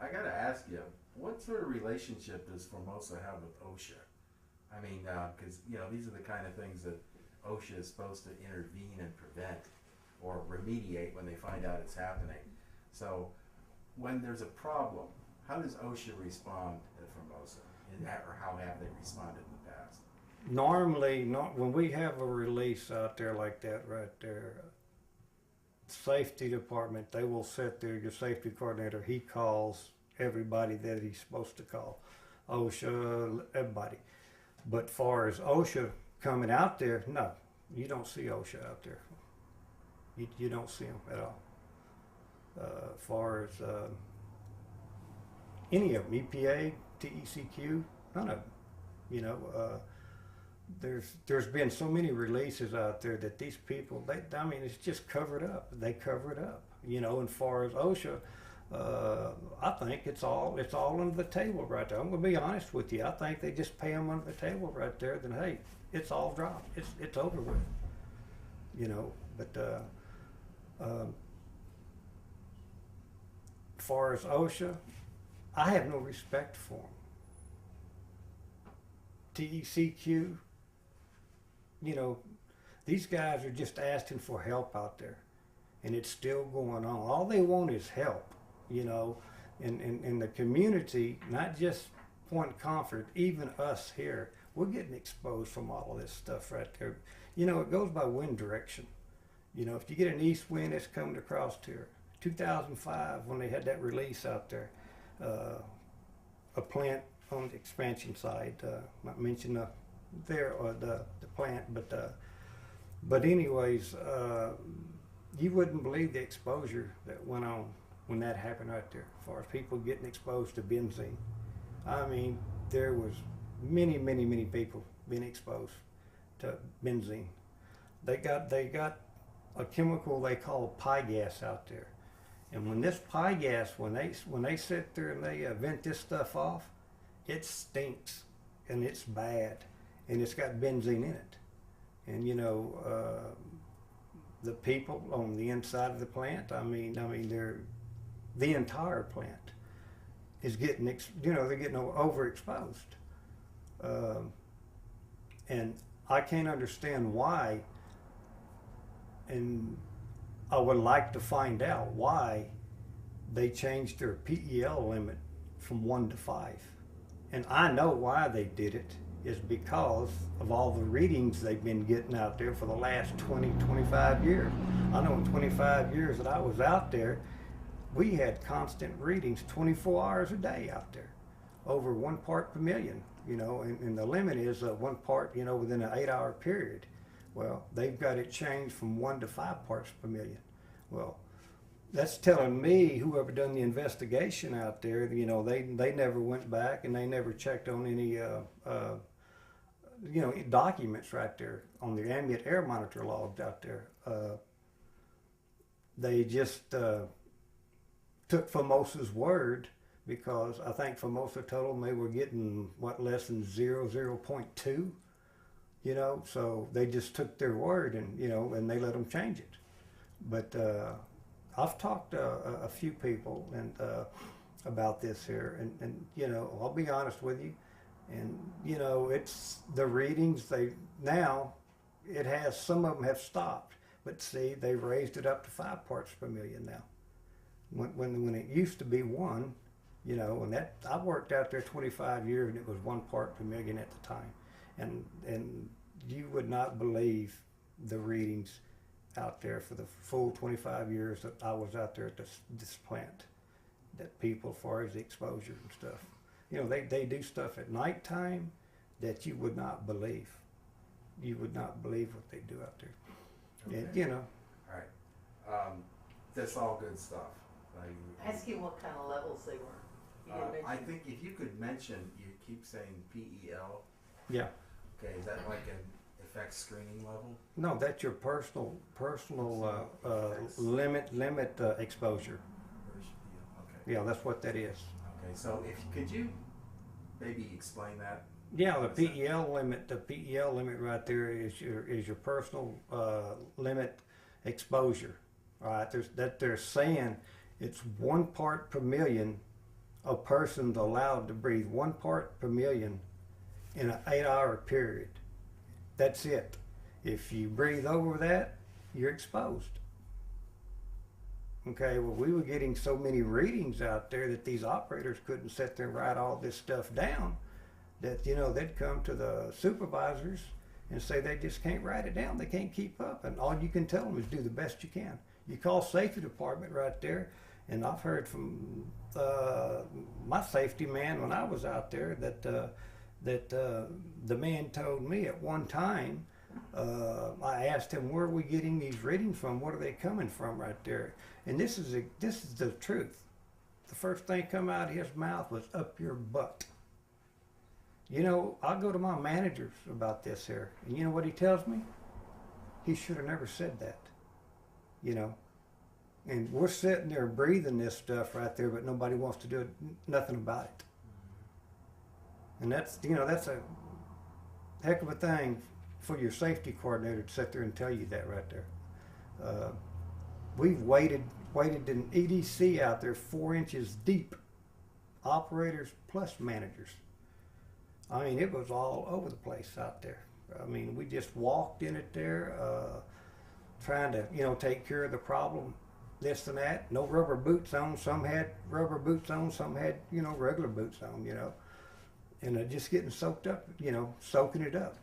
I got to ask you, what sort of relationship does Formosa have with OSHA? I mean, because these are the kind of things that OSHA is supposed to intervene and prevent or remediate when they find out it's happening. So when there's a problem, how does OSHA respond at Formosa? Or how have they responded in the past? Normally, not when we have a release out there like that right there, safety department, they will sit there, your safety coordinator, he calls everybody that he's supposed to call. OSHA, everybody. But far as OSHA coming out there, no, you don't see OSHA out there. You don't see them at all. Far as any of them, EPA, TECQ, none of them. There's been so many releases out there that these people, it's just covered up. They cover it up, And far as OSHA, I think it's all under the table right there. I'm going to be honest with you. I think they just pay them under the table right there. Then hey, it's all dropped. It's over with. But far as OSHA, I have no respect for them. TECQ, these guys are just asking for help out there, and it's still going on. All they want is help, in the community, not just Point Comfort, even us here, we're getting exposed from all of this stuff right there. It goes by wind direction. If you get an east wind that's coming across here, 2005 when they had that release out there, a plant on the expansion side, not mention the plant, but anyways, you wouldn't believe the exposure that went on when that happened right there. As far as people getting exposed to benzene, there was many people being exposed to benzene. They got a chemical they call pie gas out there, and when this pie gas, when they sit there and they vent this stuff off, it stinks and it's bad, and it's got benzene in it. And the people on the inside of the plant, they're the entire plant is getting they're getting overexposed, and I can't understand why. And I would like to find out why they changed their PEL limit from 1 to 5. And I know why they did it is because of all the readings they've been getting out there for the last 20, 25 years. I know in 25 years that I was out there, we had constant readings 24 hours a day out there, over 1 part per million, and the limit is 1 part, within an 8-hour period. Well, they've got it changed from 1 to 5 parts per million. Well, that's telling me whoever done the investigation out there, they never went back and they never checked on any, documents right there on the ambient air monitor logs out there. They just took Formosa's word, because I think Formosa told them they were getting less than 0.2. So they just took their word and and they let them change it. But I've talked to a few people and about this here, and I'll be honest with you, and it's the readings. Some of them have stopped, but see, they raised it up to 5 parts per million now. When it used to be 1, and that I worked out there 25 years and it was 1 part per million at the time. And you would not believe the readings out there for the full 25 years that I was out there at this plant, that people, as far as the exposure and stuff, they do stuff at nighttime that you would not believe. You would not believe what they do out there. Okay. And, All right. That's all good stuff. Ask him what kind of levels they were. You didn't mention. I think if you could mention, you keep saying PEL. Yeah. Okay, is that like an effects screening level? No, that's your personal limit exposure. Okay. Yeah, that's what that is. Okay, so could you maybe explain that? Yeah, the PEL limit right there is your personal limit exposure. All right, they're saying it's 1 part per million a person's allowed to breathe 1 part per million in an 8-hour period. That's it. If you breathe over that, you're exposed. Okay, well, we were getting so many readings out there that these operators couldn't sit there and write all this stuff down, that, you know, they'd come to the supervisors and say they just can't write it down. They can't keep up. And all you can tell them is do the best you can. You call safety department right there, and I've heard from my safety man when I was out there that the man told me at one time, I asked him, where are we getting these readings from? What are they coming from right there? And this is the truth. The first thing come out of his mouth was up your butt. You know, I go to my managers about this here, and you know what he tells me? He should have never said that. You know, and we're sitting there breathing this stuff right there, but nobody wants to do nothing about it. And that's, you know, that's a heck of a thing for your safety coordinator to sit there and tell you that right there. We've waited in EDC out there 4 inches deep, operators plus managers. I mean, it was all over the place out there. I mean, we just walked in it there, trying to, you know, take care of the problem, this and that. No rubber boots on. Some had rubber boots on. Some had, you know, regular boots on, you know. And just getting soaked up, you know, soaking it up.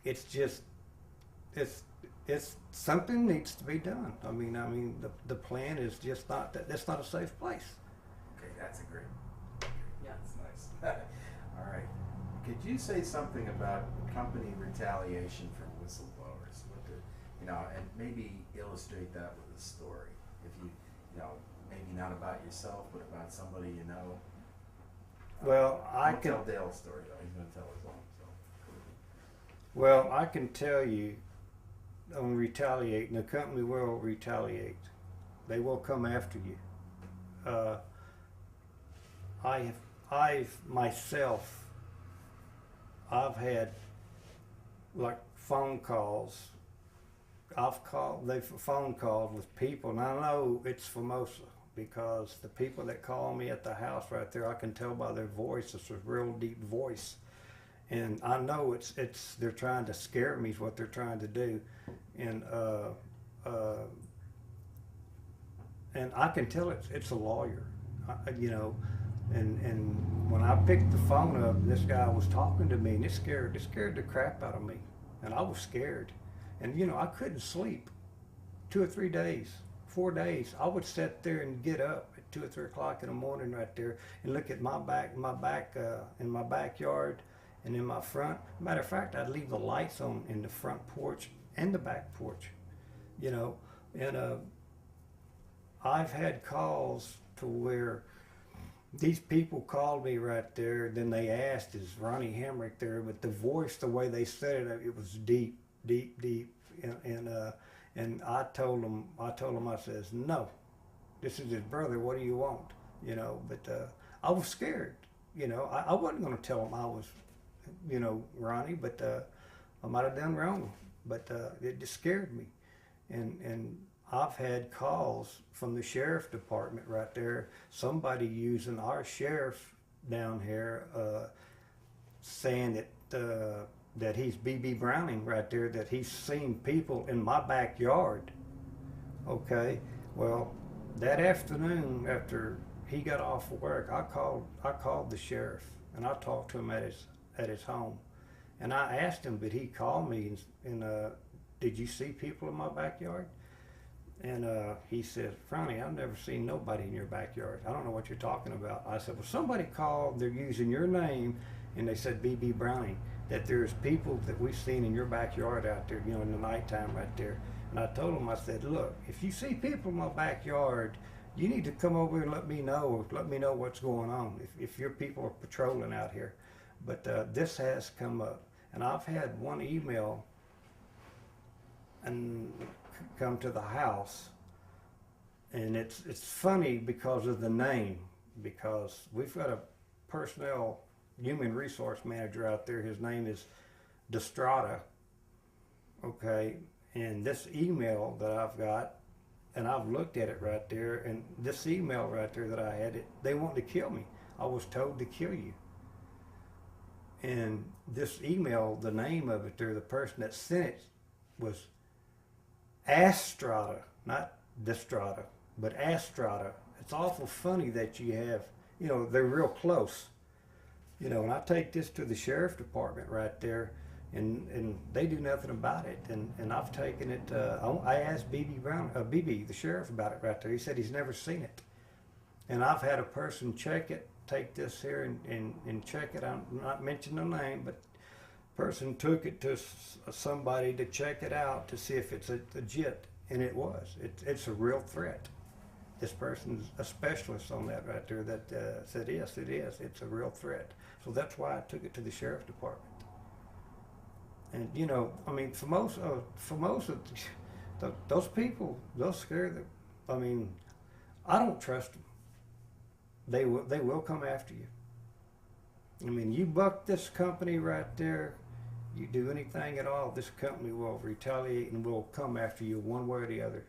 It's just, it's something needs to be done. I mean, the plan is just not that. That's not a safe place. Okay, that's a great. Yeah. That's nice. All right. Could you say something about company retaliation for whistleblowers? What the, you know, and maybe illustrate that with a story. If you know, maybe not about yourself, but about somebody you know. Well, I Don't can tell Dale's story though. He's going to tell his own. So. Well, I can tell you on retaliating, the company will retaliate. They will come after you. I've myself, I've had like phone calls. They've phone calls with people, and I know it's Formosa because the people that call me at the house right there, I can tell by their voice. It's a real deep voice. And I know it's they're trying to scare me is what they're trying to do, and I can tell it's a lawyer, you know, and when I picked the phone up, this guy was talking to me, and it scared the crap out of me, and I was scared, and you know I couldn't sleep, 2 or 3 days, 4 days. I would sit there and get up at 2 or 3 o'clock in the morning right there and look at my back in my backyard. And in my front, matter of fact, I'd leave the lights on in the front porch and the back porch, you know. And I've had calls to where these people called me right there. Then they asked, "Is Ronnie Hamrick there?" But the voice, the way they said it was deep, deep, deep. And I told them, I says, "No, this is his brother. What do you want?" You know. But I was scared. You know, I wasn't going to tell them I was, you know, Ronnie, but I might have done wrong, but it just scared me. And I've had calls from the sheriff department right there, somebody using our sheriff down here, saying that he's B.B. Browning right there, that he's seen people in my backyard. Okay, well, that afternoon after he got off work, I called the sheriff, and I talked to him at his home, and I asked him, did he call me and did you see people in my backyard? And he said, "Ronnie, I've never seen nobody in your backyard. I don't know what you're talking about." I said, "Well, somebody called, they're using your name, and they said B.B. Browning, that there's people that we've seen in your backyard out there, you know, in the nighttime right there." And I told him, I said, "Look, if you see people in my backyard, you need to come over and let me know what's going on, if your people are patrolling out here." But this has come up, and I've had one email and come to the house, and it's funny because of the name, because we've got a personnel human resource manager out there. His name is Destrada. Okay, and this email that I've got and I've looked at it right there, and this email right there that I had, they wanted to kill me. I was told to kill you. And this email, the name of it there, the person that sent it was Astrada, not Destrada, but Astrada. It's awful funny that you have, they're real close. And I take this to the sheriff department right there, and they do nothing about it. And I've taken it, I asked BB, the sheriff, about it right there. He said he's never seen it. And I've had a person check it, take this here and check it. I'm not mentioning the name, but person took it to somebody to check it out to see if it's legit, and it was. It's a real threat. This person's a specialist on that right there that said, yes, it is. It's a real threat. So that's why I took it to the sheriff department. And, Formosa, those people, they'll scare them. I don't trust them. They will come after you. You buck this company right there, you do anything at all, this company will retaliate and will come after you one way or the other.